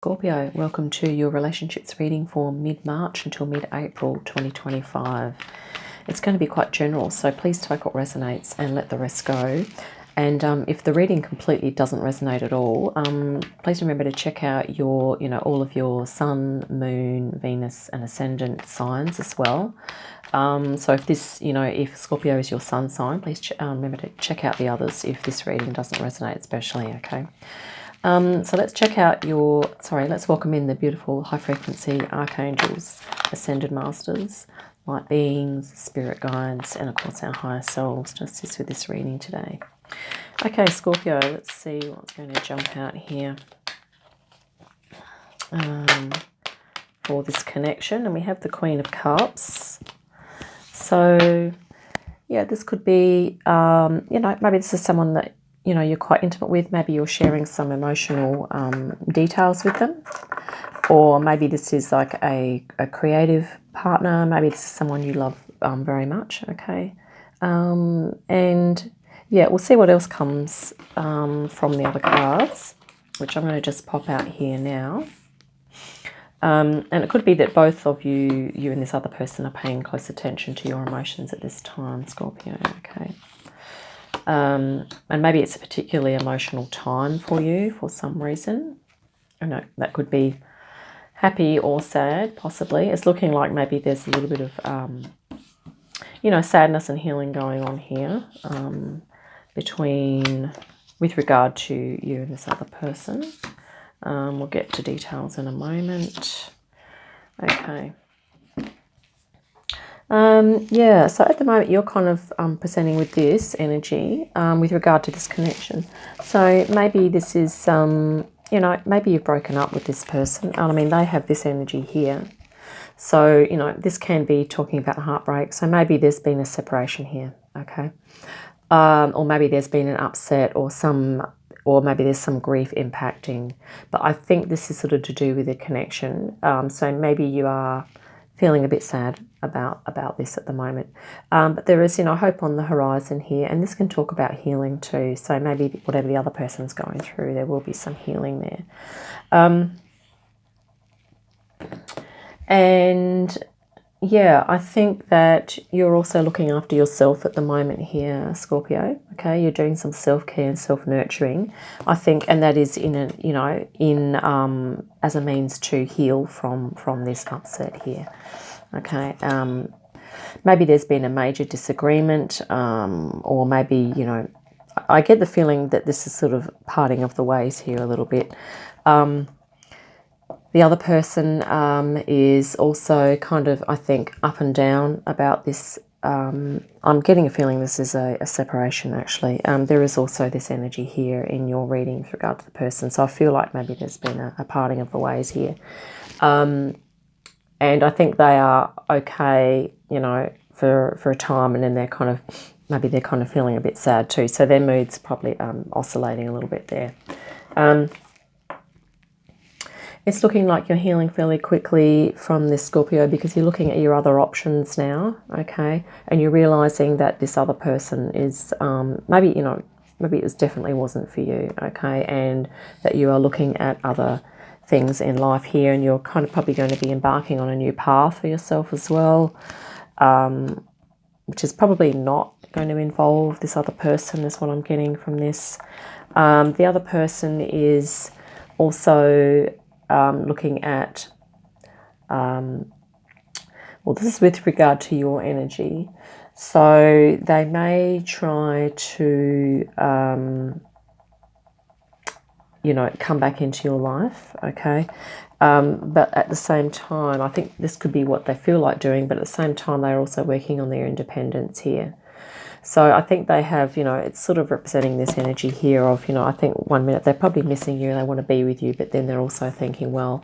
Scorpio, welcome to your relationships reading for mid-March until mid-April 2025. It's going to be quite general, so please take what resonates and let the rest go. And if the reading completely doesn't resonate at all, please remember to check out your, all of your Sun, Moon, Venus, and Ascendant signs as well. So if this, if Scorpio is your Sun sign, please remember to check out the others if this reading doesn't resonate, especially. Okay. So let's check out let's welcome in the beautiful high frequency archangels, ascended masters, light beings, spirit guides, and of course our higher selves to assist with this reading today. Okay, Scorpio, let's see what's going to jump out here for this connection. And we have the Queen of Cups. So, yeah, this could be, maybe this is someone that you're quite intimate with. Maybe you're sharing some emotional details with them, or maybe this is like a creative partner. Maybe this is someone you love very much. Okay, and yeah, we'll see what else comes from the other cards, which I'm going to just pop out here now. And it could be that both of you and this other person are paying close attention to your emotions at this time, Scorpio. Okay. And maybe it's a particularly emotional time for you for some reason. I know that could be happy or sad, possibly. It's looking like maybe there's a little bit of, sadness and healing going on here with regard to you and this other person. We'll get to details in a moment. Okay. So at the moment you're kind of presenting with this energy with regard to this connection. So maybe this is, maybe you've broken up with this person. I mean, they have this energy here. So, this can be talking about heartbreak. So maybe there's been a separation here, okay? Or maybe there's been an upset or maybe there's some grief impacting. But I think this is sort of to do with a connection. So maybe you are feeling a bit sad about this at the moment. But there is, hope on the horizon here. And this can talk about healing too. So maybe whatever the other person's going through, there will be some healing there. And yeah, I think that you're also looking after yourself at the moment here, Scorpio. Okay, you're doing some self-care and self-nurturing, I think, and that is as a means to heal from this upset here. Okay, maybe there's been a major disagreement, or maybe I get the feeling that this is sort of parting of the ways here a little bit. The other person is also kind of, I think, up and down about this. I'm getting a feeling this is a separation, actually. There is also this energy here in your reading with regard to the person. So I feel like maybe there's been a parting of the ways here. And I think they are okay, for a time, and then they're kind of feeling a bit sad too. So their mood's probably oscillating a little bit there. It's looking like you're healing fairly quickly from this, Scorpio, because you're looking at your other options now, okay? And you're realizing that this other person is, maybe it definitely wasn't for you, okay? And that you are looking at other things in life here, and you're kind of probably going to be embarking on a new path for yourself as well, which is probably not going to involve this other person, is what I'm getting from this. The other person is also looking at, this is with regard to your energy. So they may try to, come back into your life, okay? But at the same time, I think this could be what they feel like doing, but at the same time, they're also working on their independence here. So I think they have, it's sort of representing this energy here of, I think 1 minute they're probably missing you, they want to be with you, but then they're also thinking, well,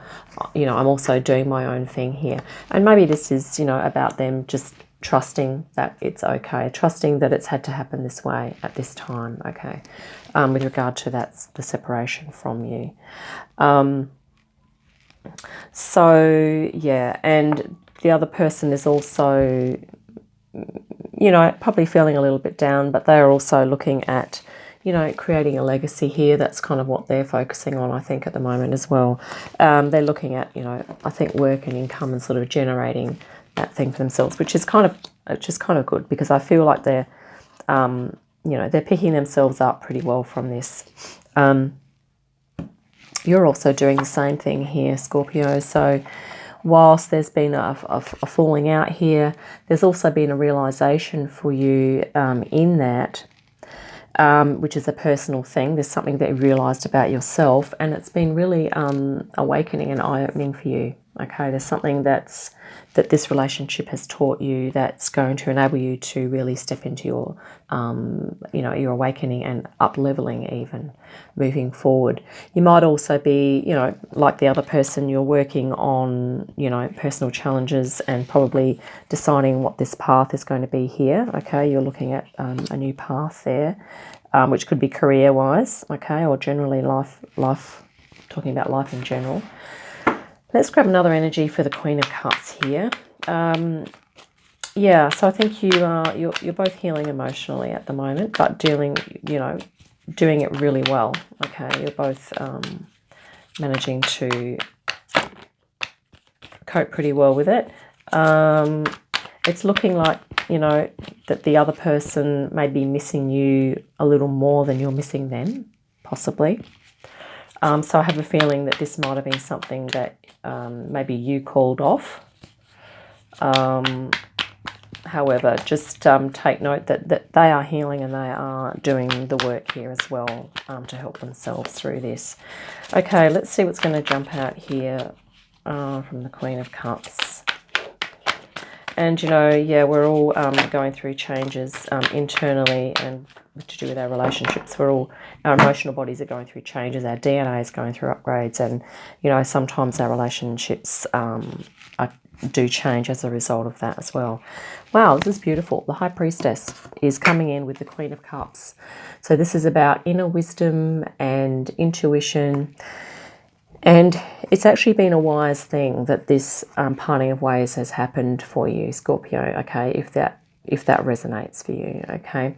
I'm also doing my own thing here. And maybe this is, about them just trusting that it's okay, trusting that it's had to happen this way at this time, okay, with regard to the separation from you. So, yeah, and the other person is also, probably feeling a little bit down, but they're also looking at, you know, creating a legacy here. That's kind of what they're focusing on, I think, at the moment as well. They're looking at, you know, I think work and income and sort of generating that thing for themselves, which is kind of good, because I feel like they're, you know, they're picking themselves up pretty well from this. You're also doing the same thing here, Scorpio. So whilst there's been a falling out here, there's also been a realization for you in that, which is a personal thing. There's something that you realized about yourself, and it's been really awakening and eye-opening for you. Okay, there's something that this relationship has taught you that's going to enable you to really step into your, you know, your awakening and up-leveling, even moving forward. You might also be, you know, like the other person, you're working on, you know, personal challenges and probably deciding what this path is going to be here. Okay, you're looking at a new path there, which could be career-wise, okay, or generally life, talking about life in general. Let's grab another energy for the Queen of Cups here. Yeah, so I think you're both healing emotionally at the moment, but doing it really well. Okay, you're both managing to cope pretty well with it. It's looking like, you know, that the other person may be missing you a little more than you're missing them, possibly. So I have a feeling that this might have been something that maybe you called off. However, just take note that they are healing and they are doing the work here as well to help themselves through this. Okay, let's see what's going to jump out here from the Queen of Cups. And, you know, yeah, we're all going through changes internally and to do with our relationships. Our emotional bodies are going through changes. Our DNA is going through upgrades. And, you know, sometimes our relationships do change as a result of that as well. Wow, this is beautiful. The High Priestess is coming in with the Queen of Cups. So this is about inner wisdom and intuition. And it's actually been a wise thing that this parting of ways has happened for you, Scorpio, okay, if that resonates for you, okay.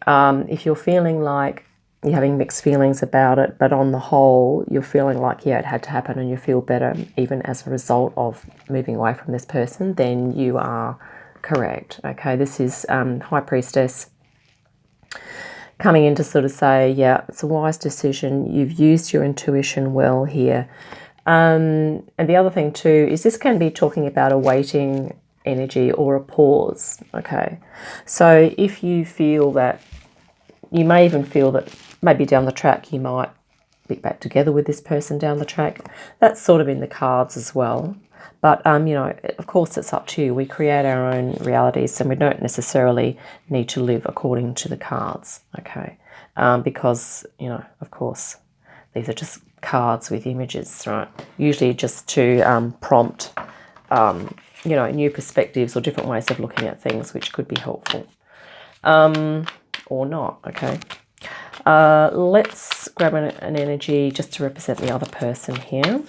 If you're feeling like you're having mixed feelings about it, but on the whole, you're feeling like, yeah, it had to happen and you feel better even as a result of moving away from this person, then you are correct, okay. This is High Priestess coming in to sort of say, yeah, it's a wise decision. You've used your intuition well here. And the other thing too is this can be talking about a waiting energy or a pause, okay? So if you feel that, you may even feel that maybe down the track you might be back together with this person down the track. That's sort of in the cards as well. But, you know, of course, it's up to you. We create our own realities and we don't necessarily need to live according to the cards, okay? Because, you know, of course, these are just cards with images, right? Usually just to prompt, you know, new perspectives or different ways of looking at things, which could be helpful or not, okay? Let's grab an energy just to represent the other person here.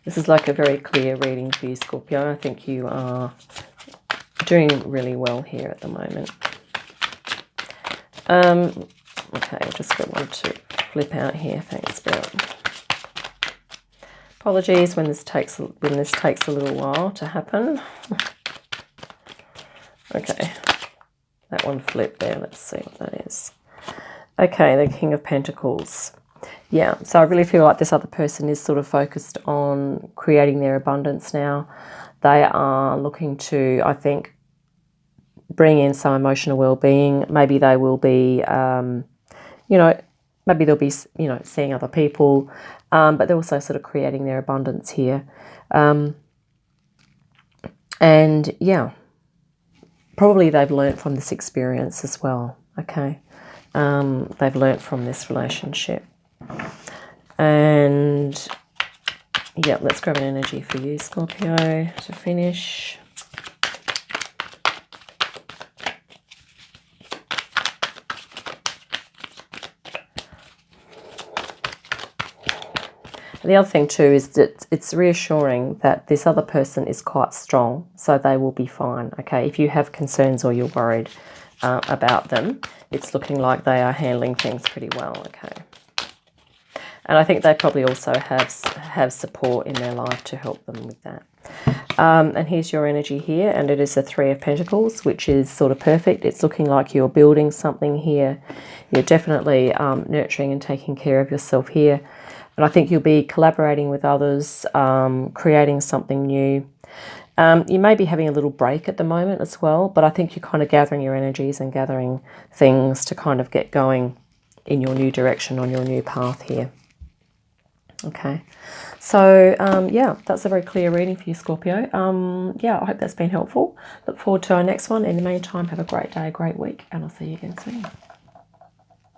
This is like a very clear reading for you, Scorpio. I think you are doing really well here at the moment. Okay, I'll just get one to flip out here. Thanks, Spirit. Apologies when this takes a little while to happen. Okay, that one flipped there. Let's see what that is. Okay, the King of Pentacles. Yeah, so I really feel like this other person is sort of focused on creating their abundance now. They are looking to, I think, bring in some emotional well-being. Maybe they will be, you know, maybe they'll be, you know, seeing other people, but they're also sort of creating their abundance here. And yeah, probably they've learnt from this experience as well, okay? They've learnt from this relationship. And yeah, let's grab an energy for you, Scorpio, to finish. The other thing too is that it's reassuring that this other person is quite strong, so they will be fine, okay? If you have concerns or you're worried about them, it's looking like they are handling things pretty well, okay? And I think they probably also have support in their life to help them with that. And here's your energy here, and it is a Three of Pentacles, which is sort of perfect. It's looking like you're building something here. You're definitely nurturing and taking care of yourself here. And I think you'll be collaborating with others, creating something new. You may be having a little break at the moment as well, but I think you're kind of gathering your energies and gathering things to kind of get going in your new direction, on your new path here. Okay, so yeah, that's a very clear reading for you, Scorpio. Yeah, I hope that's been helpful. Look forward to our next one. In the meantime, have a great day, great week, and I'll see you again soon.